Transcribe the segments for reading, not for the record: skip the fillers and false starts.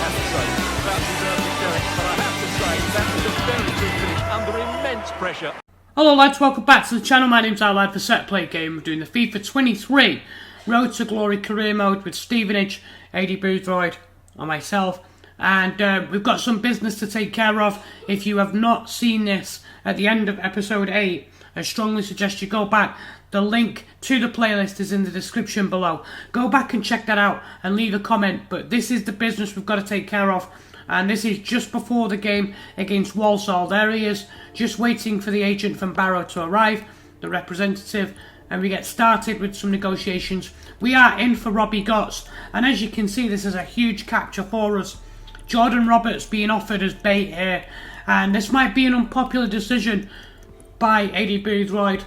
have to say, that deserves it, Derek, but I have to say, that was a very good finish under immense pressure. Hello lads, welcome back to the channel. My name's Aidy for Set Play Game. We're doing the FIFA 23 Road to Glory career mode with Stevenage, Aidy Boothroyd and myself. And we've got some business to take care of. If you have not seen this at the end of episode 8, I strongly suggest you go back. The link to the playlist is in the description below. Go back and check that out and leave a comment. But this is the business we've got to take care of. And this is just before the game against Walsall. There he is, just waiting for the agent from Barrow to arrive, the representative, and we get started with some negotiations. We are in for Robbie Gotts, and as you can see, this is a huge capture for us. Jordan Roberts being offered as bait here, and this might be an unpopular decision by Aidy Boothroyd,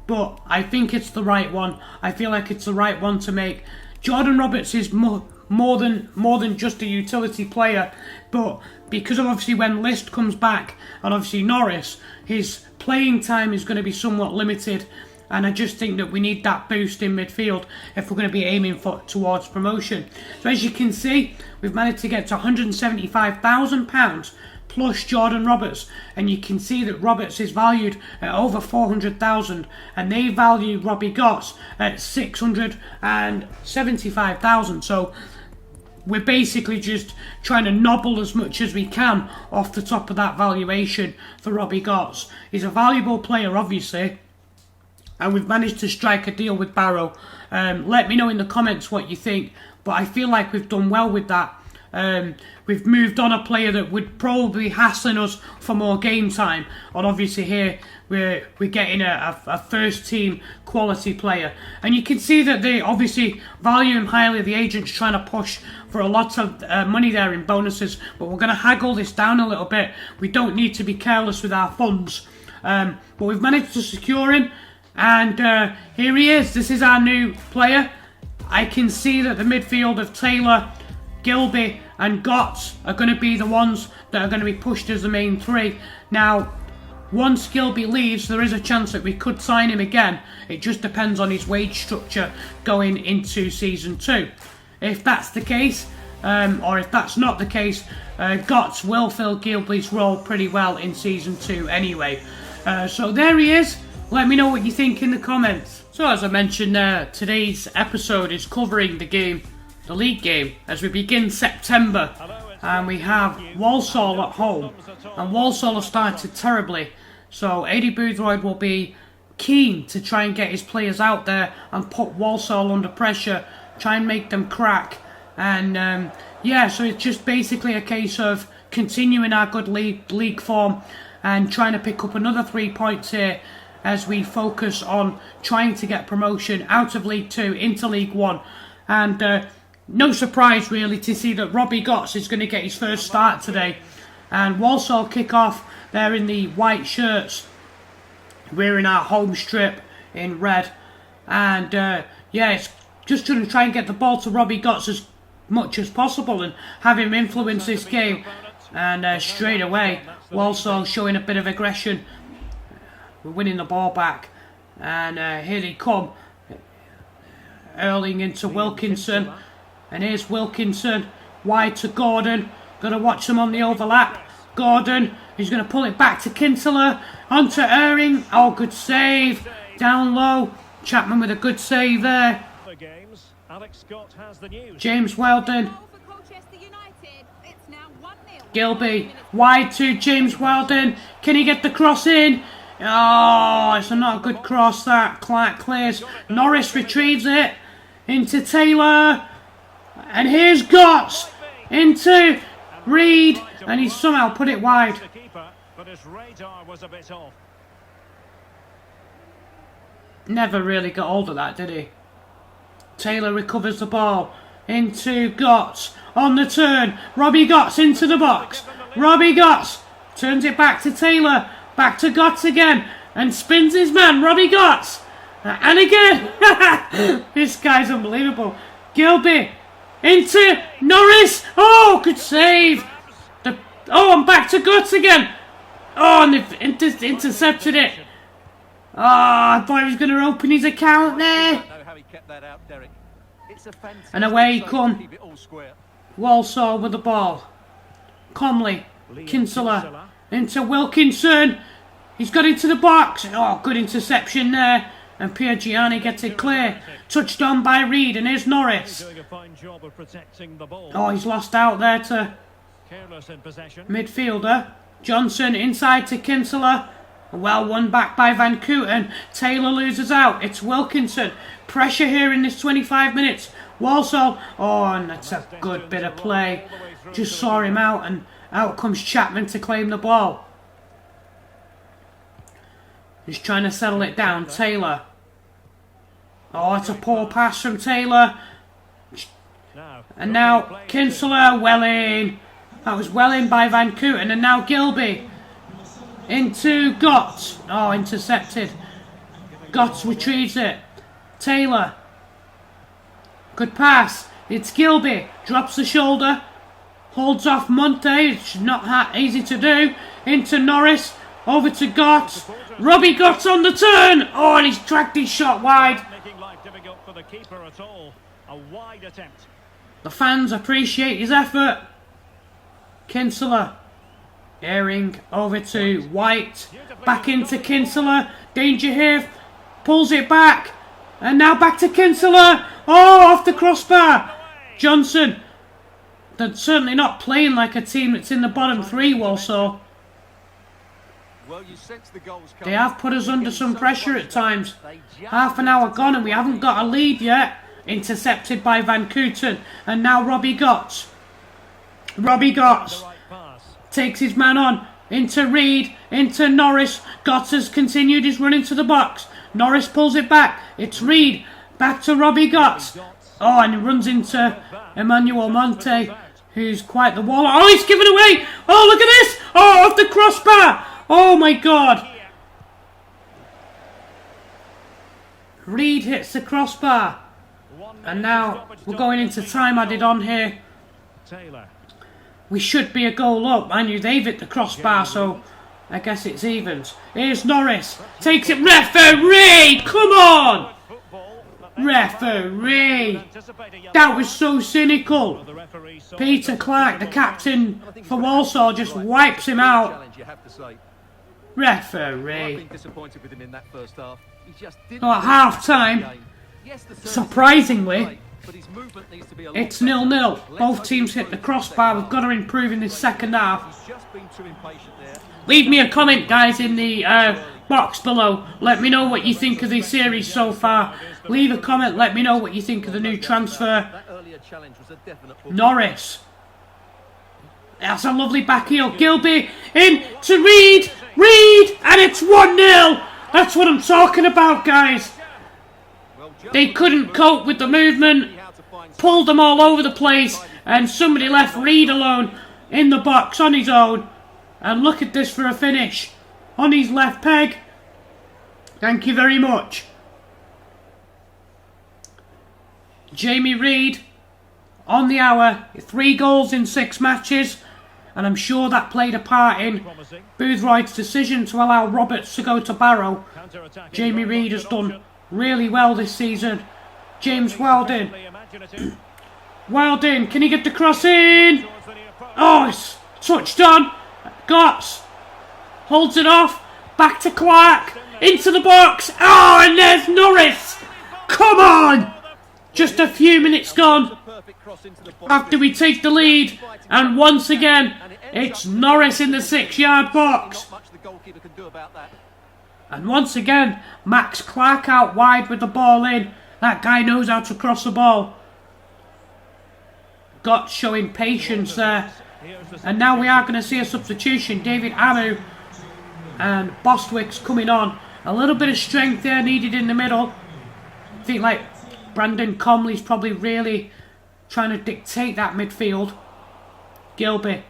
but I think it's the right one. I feel like it's the right one to make. Jordan Roberts is more than just a utility player, but because of obviously when List comes back and obviously Norris, his playing time is going to be somewhat limited, and I just think that we need that boost in midfield if we're going to be aiming towards promotion. So as you can see, we've managed to get to £175,000 plus Jordan Roberts, and you can see that Roberts is valued at over 400,000, and they value Robbie Gotts at 675,000. So we're basically just trying to nobble as much as we can off the top of that valuation for Robbie Gotts. He's a valuable player, obviously, and we've managed to strike a deal with Barrow. Let me know in the comments what you think, but I feel like we've done well with that. We've moved on a player that would probably hassle us for more game time, and obviously here we're getting a first team quality player, and you can see that they obviously value him highly. The agent's trying to push for a lot of money there in bonuses, but we're going to haggle this down a little bit. We don't need to be careless with our funds, but we've managed to secure him, and here he is. This is our new player. I can see that the midfield of Taylor, Gilby and Gotts are going to be the ones that are going to be pushed as the main three. Now, once Gilby leaves, there is a chance that we could sign him again. It just depends on his wage structure going into Season 2. If that's the case, or if that's not the case, Gotts will fill Gilby's role pretty well in Season 2 anyway. So there he is. Let me know what you think in the comments. So as I mentioned there, today's episode is covering the game, the league game, as we begin September, and we have Walsall at home, and Walsall have started terribly, so Aidy Boothroyd will be keen to try and get his players out there and put Walsall under pressure, try and make them crack, and yeah, so it's just basically a case of continuing our good league form and trying to pick up another 3 points here as we focus on trying to get promotion out of League 2 into League 1, and no surprise really to see that Robbie Gotts is going to get his first start today. And Walsall kick off. They're in the white shirts. We're in our home strip in red. And yeah, it's just going to try and get the ball to Robbie Gotts as much as possible and have him influence this game. And straight away, Walsall showing a bit of aggression. We're winning the ball back. And here they come. Earling into Wilkinson. And here's Wilkinson, wide to Gordon. Going to watch them on the overlap. Gordon, he's going to pull it back to Kinseler. Onto Erring. Oh, good save. Down low. Chapman with a good save there. James Weldon. Gilby, wide to James Weldon. Can he get the cross in? Oh, it's not a good cross that. Clark clears. Norris retrieves it. Into Taylor. And here's Gotts into Reed, and he somehow put it wide. Never really got hold of that, did he? Taylor recovers the ball into Gotts on the turn. Robbie Gotts into the box. Robbie Gotts turns it back to Taylor, back to Gotts again, and spins his man, Robbie Gotts. And again, this guy's unbelievable. Gilby. Into Norris. Oh, good save. And back to Gotts again. Oh, and they've intercepted it. Oh, I thought he was going to open his account there. And away he come. Walsall with the ball. Comley. Kinsella. Into Wilkinson. He's got into the box. Oh, good interception there. And Piergianni gets it clear. Touched on by Reed, and here's Norris. Oh, he's lost out there to midfielder. Johnson inside to Kinsella. Well won back by Van Kooten. Taylor loses out. It's Wilkinson. Pressure here in this 25 minutes. Walsall. Oh, and that's a good bit of play. Just saw him out, and out comes Chapman to claim the ball. He's trying to settle it down. Taylor. Oh, it's a poor pass from Taylor. And now Kinsella, well in. That was well in by Van Kooten. And now Gilby. Into Gotts. Oh, intercepted. Gotts retrieves it. Taylor. Good pass. It's Gilby. Drops the shoulder. Holds off Monte. It's not that easy to do. Into Norris. Over to Gotts. Robbie Gotts on the turn. Oh, and he's dragged his shot wide. The fans appreciate his effort. Kinsella. Airing over to White. Back into Kinsella. Danger here. Pulls it back. And now back to Kinsella. Oh, off the crossbar. Johnson. They're certainly not playing like a team that's in the bottom three, Walsall. They have put us under some pressure at times. Half an hour gone and we haven't got a lead yet. Intercepted by Van Kooten. And now Robbie Gotts. Robbie Gotts takes his man on. Into Reed. Into Norris. Gotts has continued his run into the box. Norris pulls it back. It's Reed. Back to Robbie Gotts. Oh, and he runs into Emmanuel Monte, who's quite the wall. Oh, he's given away. Oh, look at this. Oh, off the crossbar. Oh, my God. Reed hits the crossbar. And now we're going into time added on here. We should be a goal up. I knew they've hit the crossbar, so I guess it's evens. Here's Norris. Takes it. Referee! Come on! Referee! That was so cynical. Peter Clark, the captain for Walsall, just wipes him out. Referee. Oh, at half time, surprisingly, it's 0-0. Both teams hit the crossbar. We've got to improve in this second half. Leave me a comment, guys, in the box below. Let me know what you think of the series so far. Leave a comment. Let me know what you think of the new transfer. Norris. That's a lovely back heel. Gilby in to Reed. Reed! And it's 1-0. That's what I'm talking about, guys. They couldn't cope with the movement. Pulled them all over the place. And somebody left Reed alone in the box on his own. And look at this for a finish. On his left peg. Thank you very much. Jamie Reed on the hour. 3 goals in 6 matches. And I'm sure that played a part in Boothroyd's decision to allow Roberts to go to Barrow. Jamie Reed has done really well this season. James Weldon. Weldon, can he get the cross in? Oh, it's touched on. Gotts holds it off. Back to Clark. Into the box. Oh, and there's Norris. Come on. Just a few minutes gone after we take the lead. And once again, it's Norris in the 6-yard box. And once again, Max Clark out wide with the ball in. That guy knows how to cross the ball. Gotts showing patience there. And now we are going to see a substitution. David Amu and Bostwick's coming on. A little bit of strength there needed in the middle. I think like Brandon Comley's probably really trying to dictate that midfield. Gilby.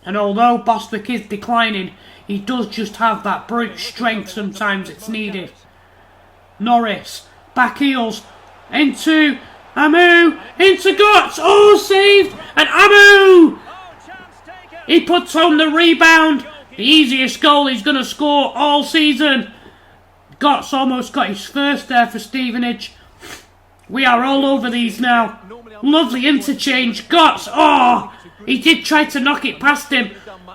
And although Bostwick is declining, he does just have that brute strength sometimes it's needed. Norris. Back heels. Into Amu. Into Gotts. Oh, saved. And Amu. He puts home the rebound. The easiest goal he's going to score all season. Gotts almost got his first there for Stevenage. We are all over these now. Lovely interchange. Gots. Oh, he did try to knock it past him,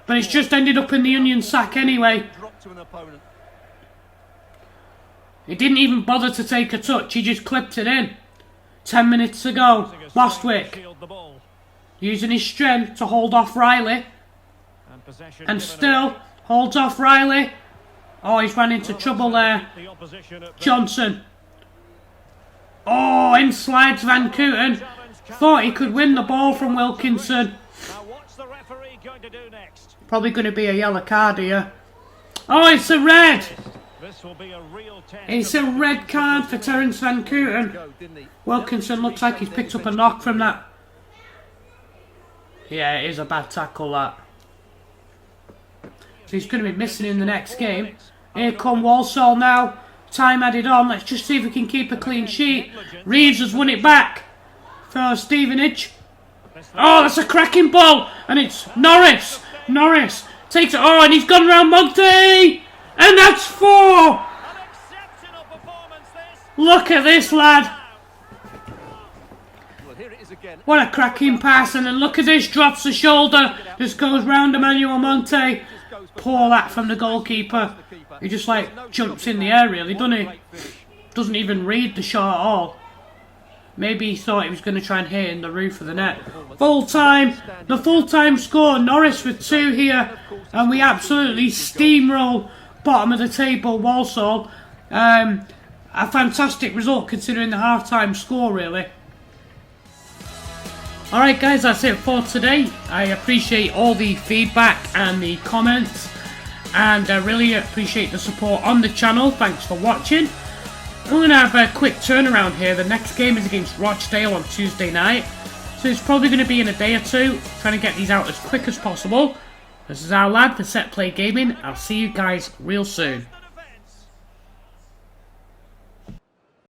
but it's just ended up in the onion sack anyway. He didn't even bother to take a touch. He just clipped it in. 10 minutes ago, Lostwick using his strength to hold off Riley. And still holds off Riley. Oh, he's run into trouble there. Johnson. Oh, in slides Van Kooten. Thought he could win the ball from Wilkinson. Probably going to be a yellow card here. Oh, it's a red. It's a red card for Terence Van Kooten. Wilkinson looks like he's picked up a knock from that. Yeah, it is a bad tackle, that. So he's going to be missing in the next game. Here come Walsall now. Time added on. Let's just see if we can keep a clean sheet. Reeves has won it back for Stevenage. Oh, that's a cracking ball. And it's Norris. Norris takes it. Oh, and he's gone round Monty. And that's 4. Look at this, lad. What a cracking pass. And then look at this. Drops the shoulder. Just goes round Emmanuel Monte. Poor that from the goalkeeper. He just like jumps in the air really, doesn't he? Doesn't even read the shot at all. Maybe he thought he was going to try and hit in the roof of the net. Full time. The full time score. Norris with 2 here. And we absolutely steamroll bottom of the table Walsall. A fantastic result considering the half-time score really. Alright guys, that's it for today. I appreciate all the feedback and the comments, and I really appreciate the support on the channel. Thanks for watching. I'm going to have a quick turnaround here. The next game is against Rochdale on Tuesday night, so it's probably going to be in a day or two, trying to get these out as quick as possible. This is our lad for Set Play Gaming. I'll see you guys real soon.